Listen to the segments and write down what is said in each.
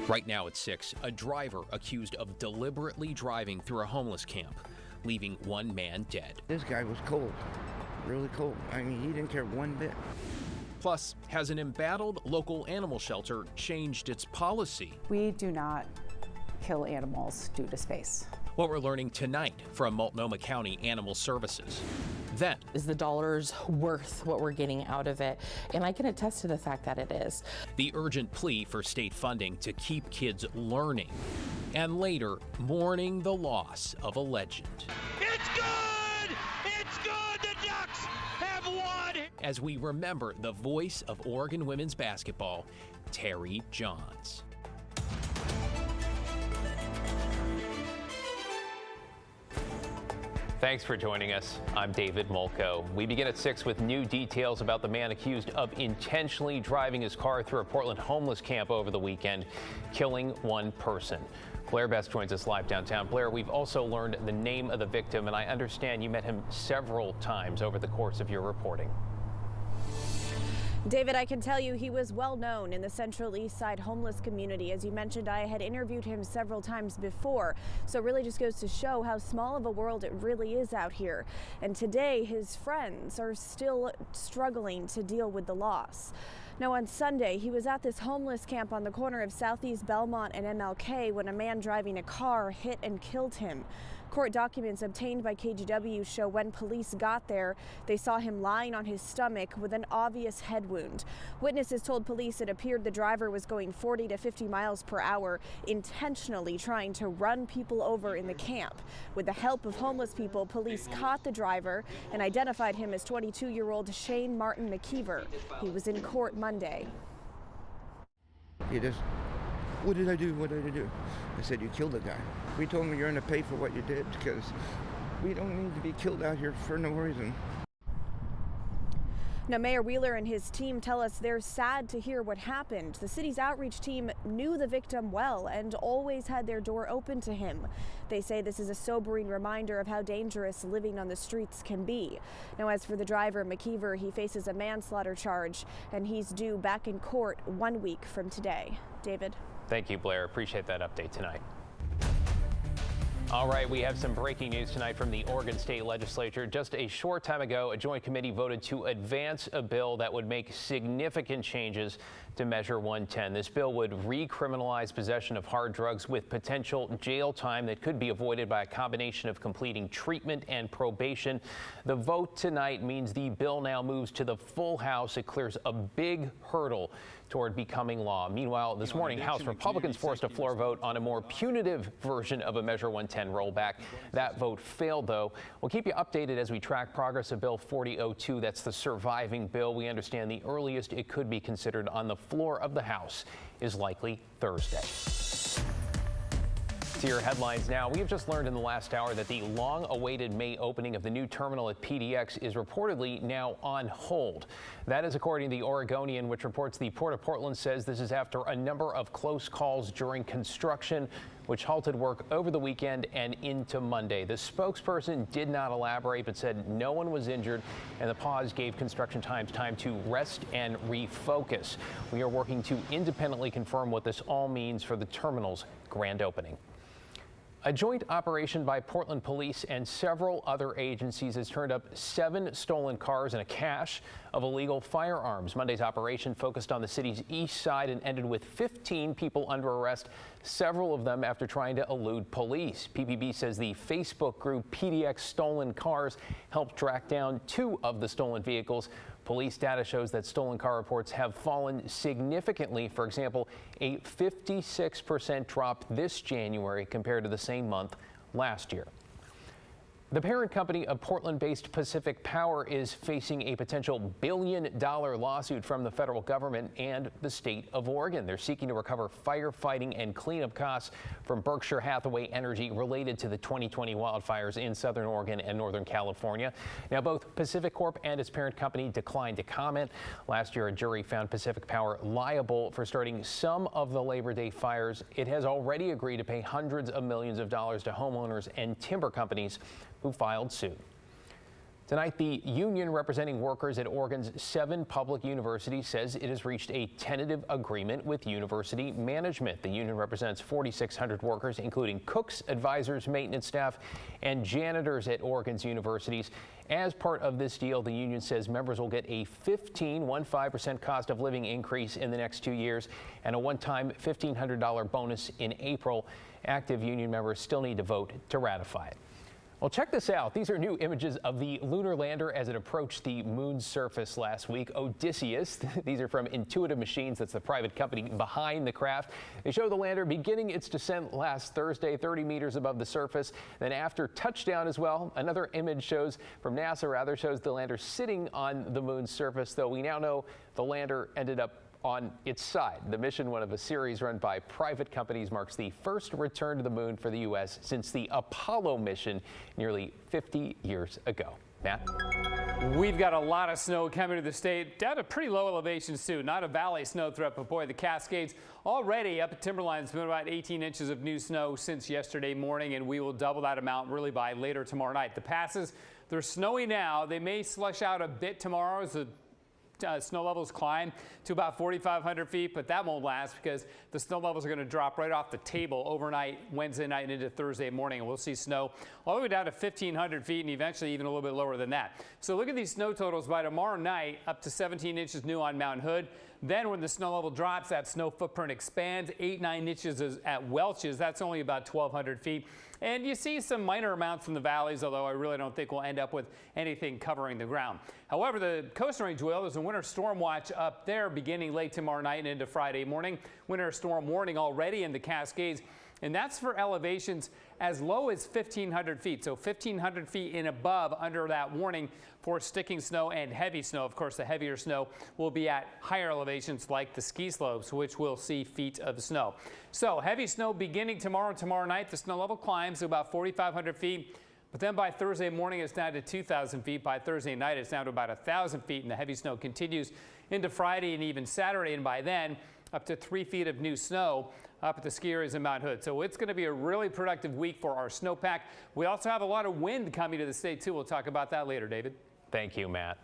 Right now at 6, a driver accused of deliberately driving through a homeless camp, leaving one man dead. This guy was cold, really cold. I mean, he didn't care one bit. Plus, has an embattled local animal shelter changed its policy? We do not kill animals due to space. What we're learning tonight from Multnomah County Animal Services. Then, is the dollars worth what we're getting out of it? And I can attest to the fact that it is. The urgent plea for state funding to keep kids learning. And later, mourning the loss of a legend. It's good! It's good! The Ducks have won! As we remember the voice of Oregon women's basketball, Terry Johns. Thanks for joining us. I'm David Molko. We begin at 6 with new details about the man accused of intentionally driving his car through a Portland homeless camp over the weekend, killing one person. Blair Best joins us live downtown. Blair, we've also learned the name of the victim, and I understand you met him several times over the course of your reporting. David, I can tell you he was well known in the Central East Side homeless community. As you mentioned, I had interviewed him several times before. So it really just goes to show how small of a world it really is out here. And today, his friends are still struggling to deal with the loss. Now, on Sunday, he was at this homeless camp on the corner of Southeast Belmont and MLK when a man driving a car hit and killed him. Court documents obtained by KGW show when police got there, they saw him lying on his stomach with an obvious head wound. Witnesses told police it appeared the driver was going 40 to 50 miles per hour, intentionally trying to run people over in the camp. With the help of homeless people, police caught the driver and identified him as 22-year-old Shane Martin McKeever. He was in court Monday. He just, what did I do? What did I do? I said, you killed the guy. We told him you're going to pay for what you did because we don't need to be killed out here for no reason. Now, Mayor Wheeler and his team tell us they're sad to hear what happened. The city's outreach team knew the victim well and always had their door open to him. They say this is a sobering reminder of how dangerous living on the streets can be. Now, as for the driver, McKeever, he faces a manslaughter charge, and he's due back in court 1 week from today. David. Thank you, Blair. Appreciate that update tonight. All right, we have some breaking news tonight from the Oregon State Legislature. Just a short time ago, a joint committee voted to advance a bill that would make significant changes to Measure 110. This bill would recriminalize possession of hard drugs with potential jail time that could be avoided by a combination of completing treatment and probation. The vote tonight means the bill now moves to the full House. It clears a big hurdle toward becoming law. Meanwhile, this morning, House Republicans forced a floor vote on a more punitive version of a Measure 110 rollback. That vote failed, though. We'll keep you updated as we track progress of Bill 4002. That's the surviving bill. We understand the earliest it could be considered on the floor of the House is likely Thursday. To your headlines now. We have just learned in the last hour that the long-awaited May opening of the new terminal at PDX is reportedly now on hold. That is according to the Oregonian, which reports the Port of Portland says this is after a number of close calls during construction, which halted work over the weekend and into Monday. The spokesperson did not elaborate, but said no one was injured, and the pause gave construction teams time to rest and refocus. We are working to independently confirm what this all means for the terminal's grand opening. A joint operation by Portland police and several other agencies has turned up 7 stolen cars and a cache of illegal firearms. Monday's operation focused on the city's east side and ended with 15 people under arrest, several of them after trying to elude police. PPB says the Facebook group PDX Stolen Cars helped track down 2 of the stolen vehicles. Police data shows that stolen car reports have fallen significantly. For example, a 56% drop this January compared to the same month last year. The parent company of Portland-based Pacific Power is facing a potential billion-dollar lawsuit from the federal government and the state of Oregon. They're seeking to recover firefighting and cleanup costs from Berkshire Hathaway Energy related to the 2020 wildfires in southern Oregon and northern California. Now, both Pacific Corp and its parent company declined to comment. Last year, a jury found Pacific Power liable for starting some of the Labor Day fires. It has already agreed to pay hundreds of millions of dollars to homeowners and timber companies who filed suit. Tonight, the union representing workers at Oregon's 7 public universities says it has reached a tentative agreement with university management. The union represents 4,600 workers, including cooks, advisors, maintenance staff, and janitors at Oregon's universities. As part of this deal, the union says members will get a 15% cost of living increase in the next 2 years and a one-time $1,500 bonus in April. Active union members still need to vote to ratify it. Well, check this out. These are new images of the lunar lander as it approached the moon's surface last week. Odysseus, these are from Intuitive Machines. That's the private company behind the craft. They show the lander beginning its descent last Thursday, 30 meters above the surface. Then after touchdown as well, another image shows from NASA shows the lander sitting on the moon's surface, though we now know the lander ended up on its side. The mission, one of a series run by private companies, marks the first return to the moon for the U.S. since the Apollo mission nearly 50 years ago. Matt? We've got a lot of snow coming to the state, down to pretty low elevations too. Not a valley snow threat, but boy, the Cascades already up at Timberline's been about 18 inches of new snow since yesterday morning, and we will double that amount really by later tomorrow night. The passes, they're snowy now. They may slush out a bit tomorrow as the snow levels climb to about 4,500 feet, but that won't last because the snow levels are going to drop right off the table overnight, Wednesday night and into Thursday morning, and we'll see snow all the way down to 1,500 feet and eventually even a little bit lower than that. So look at these snow totals by tomorrow night, up to 17 inches new on Mount Hood. Then when the snow level drops, that snow footprint expands 8-9 inches at Welch's. That's only about 1,200 feet. And you see some minor amounts from the valleys, although I really don't think we'll end up with anything covering the ground. However, the Coastal Range will. There's a winter storm watch up there beginning late tomorrow night and into Friday morning. Winter storm warning already in the Cascades. And that's for elevations as low as 1,500 feet. So 1,500 feet and above under that warning for sticking snow and heavy snow. Of course, the heavier snow will be at higher elevations like the ski slopes, which will see feet of snow. So heavy snow beginning tomorrow night. The snow level climbs to about 4,500 feet. But then by Thursday morning, it's down to 2,000 feet. By Thursday night, it's down to about 1,000 feet. And the heavy snow continues into Friday and even Saturday. And by then, up to 3 feet of new snow up at the ski areas in Mount Hood. So it's going to be a really productive week for our snowpack. We also have a lot of wind coming to the state, too. We'll talk about that later, David. Thank you, Matt.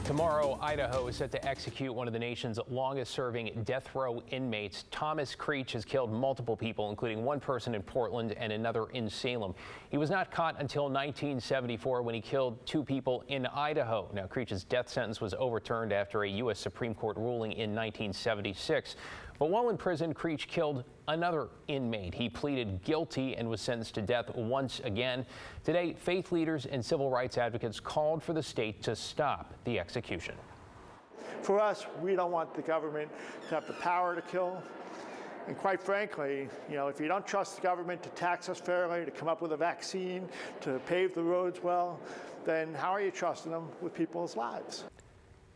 Tomorrow, Idaho is set to execute one of the nation's longest-serving death row inmates. Thomas Creech has killed multiple people, including one person in Portland and another in Salem. He was not caught until 1974 when he killed 2 people in Idaho. Now, Creech's death sentence was overturned after a U.S. Supreme Court ruling in 1976. But while in prison, Creech killed another inmate. He pleaded guilty and was sentenced to death once again. Today, faith leaders and civil rights advocates called for the state to stop the execution. For us, we don't want the government to have the power to kill. And quite frankly, if you don't trust the government to tax us fairly, to come up with a vaccine, to pave the roads well, then how are you trusting them with people's lives?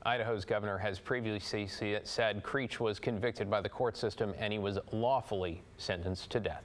Idaho's governor has previously said Creech was convicted by the court system and he was lawfully sentenced to death.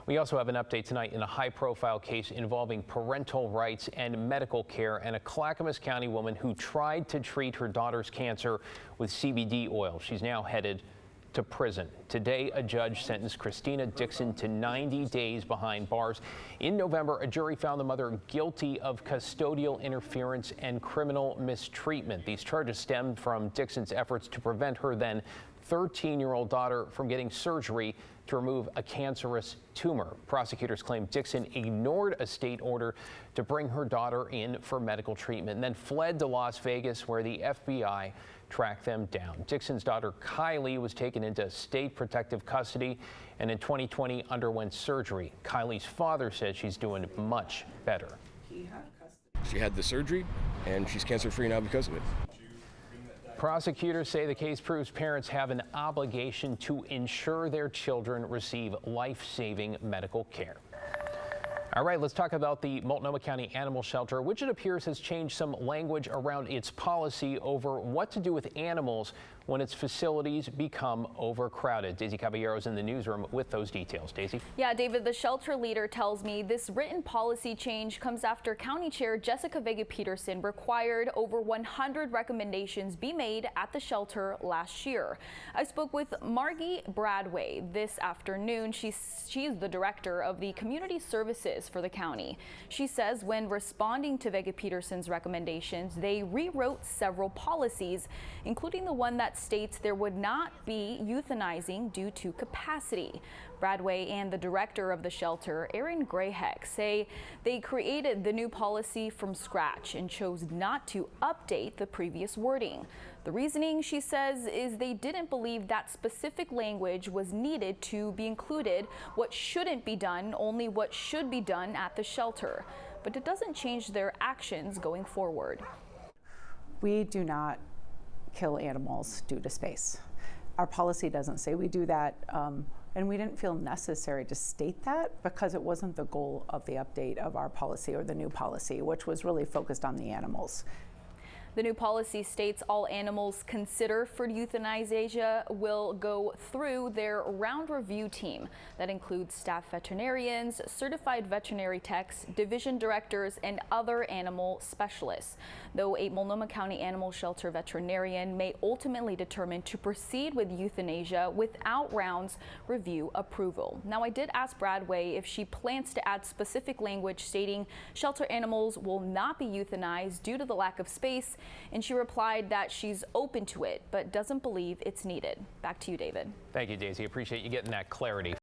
We also have an update tonight in a high-profile case involving parental rights and medical care and a Clackamas County woman who tried to treat her daughter's cancer with CBD oil. She's now headed to prison. Today, a judge sentenced Christina Dixon to 90 days behind bars. In November, a jury found the mother guilty of custodial interference and criminal mistreatment. These charges stemmed from Dixon's efforts to prevent her then 13-year-old daughter from getting surgery to remove a cancerous tumor. Prosecutors claim Dixon ignored a state order to bring her daughter in for medical treatment and then fled to Las Vegas, where the FBI tracked them down. Dixon's daughter Kylie was taken into state protective custody and in 2020 underwent surgery. Kylie's father said she's doing much better. She had the surgery and she's cancer-free now because of it. Prosecutors say the case proves parents have an obligation to ensure their children receive life-saving medical care. All right, let's talk about the Multnomah County Animal Shelter, which it appears has changed some language around its policy over what to do with animals when its facilities become overcrowded. Daisy Caballero's in the newsroom with those details. Daisy? Yeah, David, the shelter leader tells me this written policy change comes after County Chair Jessica Vega-Peterson required over 100 recommendations be made at the shelter last year. I spoke with Margie Bradway this afternoon. She's the director of the community services for the county. She says when responding to Vega-Peterson's recommendations, they rewrote several policies, including the one that states there would not be euthanizing due to capacity. Bradway and the director of the shelter, Aaron Grayheck, say they created the new policy from scratch and chose not to update the previous wording. The reasoning, she says, is they didn't believe that specific language was needed to be included. What shouldn't be done, only what should be done at the shelter. But it doesn't change their actions going forward. We do not kill animals due to space. Our policy doesn't say we do that, and we didn't feel necessary to state that because it wasn't the goal of the update of our policy or the new policy, which was really focused on the animals. The new policy states all animals considered for euthanasia will go through their round review team that includes staff veterinarians, certified veterinary techs, division directors, and other animal specialists. Though a Multnomah County Animal Shelter veterinarian may ultimately determine to proceed with euthanasia without rounds review approval. Now, I did ask Bradway if she plans to add specific language stating shelter animals will not be euthanized due to the lack of space, and she replied that she's open to it, but doesn't believe it's needed. Back to you, David. Thank you, Daisy. Appreciate you getting that clarity.